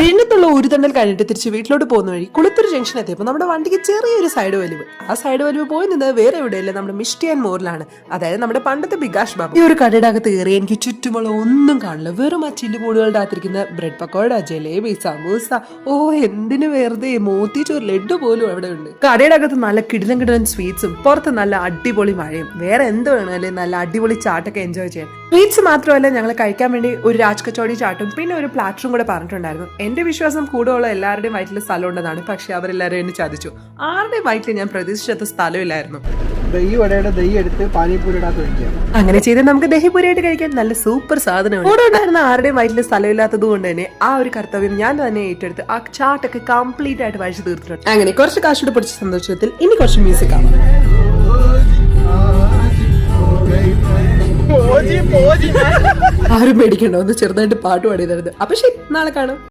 വിഴിഞ്ഞത്തുള്ള ഒരു തണ്ടൽ കഴിഞ്ഞിട്ട് തിരിച്ച് വീട്ടിലോട്ട് പോകുന്ന വഴി കുളത്തൂർ ജംഗ്ഷൻ എത്തിയപ്പോൾ നമ്മുടെ വണ്ടിക്ക് ചെറിയൊരു സൈഡ് വലിവ്. ആ സൈഡ് വലിവ് പോയി നിന്ന് വേറെ എവിടെയല്ല, നമ്മുടെ മിഷ്ടി ആൻഡ് മോറിലാണ്. അതായത് നമ്മുടെ പണ്ടത്തെ ബികാഷ് ബാബു. ഈ ഒരു കടയുടെ അകത്ത് കയറി എനിക്ക് ചുറ്റുമുള്ള ഒന്നും കാണില്ല, വെറും ആ ചില്ലുകൂടുകളുടെ അകത്തിരിക്കുന്ന ബ്രെഡ് പക്കോട, ജലേബി, സമൂസ, ഓ എന്തിനു വെറുതെ മോത്തിച്ചോർ ലഡ്ഡു പോലും അവിടെ ഉണ്ട്. കടയുടെ അകത്ത് നല്ല കിടിലൻ കിടിലൻ സ്വീറ്റ്സും പുറത്ത് നല്ല അടിപൊളി മഴയും, വേറെ എന്ത് വേണമല്ലേ നല്ല അടിപൊളി ചാട്ടൊക്കെ എൻജോയ് ചെയ്യാൻ. സ്വീറ്റ്സ് മാത്രമല്ല, ഞങ്ങൾ കഴിക്കാൻ വേണ്ടി ഒരു രാജ് കച്ചോടി ചാട്ടും പിന്നെ ഒരു പ്ലാറ്ററും കൂടെ പറഞ്ഞിട്ടുണ്ടായിരുന്നു. എന്റെ വിശ്വാസം കൂടെയുള്ള എല്ലാവരുടെയും വയറ്റിൽ സ്ഥലം ഉണ്ടെന്നാണ്. പക്ഷെ അവരെല്ലാവരും എന്നെ ചതിച്ചു. ആരുടെയും വയറ്റിൽ ഞാൻ പ്രതീക്ഷിച്ച സ്ഥലമില്ലായിരുന്നു. അങ്ങനെ ചെയ്ത് നമുക്ക് ദഹിപൂരിയായിട്ട് കഴിക്കാൻ നല്ല സൂപ്പർ സാധനമാണ്. കൂടെ ഉണ്ടായിരുന്ന ആരുടെയും വയറ്റിൽ സ്ഥലമില്ലാത്തത് കൊണ്ട് തന്നെ ആ ഒരു കർത്തവ്യം ഞാൻ തന്നെ ഏറ്റെടുത്ത് ആ ചാട്ടൊക്കെ കംപ്ലീറ്റ് ആയിട്ട് വഴിച്ചു തീർത്തിട്ടുണ്ട്. അങ്ങനെ കുറച്ച് കാശോട് പിടിച്ച സന്തോഷത്തിൽ ഇനി കുറച്ച് മ്യൂസിക് ആവാം. ആരും പേടിക്കണ്ടോ, ഒന്ന് ചെറുതായിട്ട് പാട്ട് പാടിയതായിരുന്നു. അപ്പൊ ശരി, നാളെ കാണാം.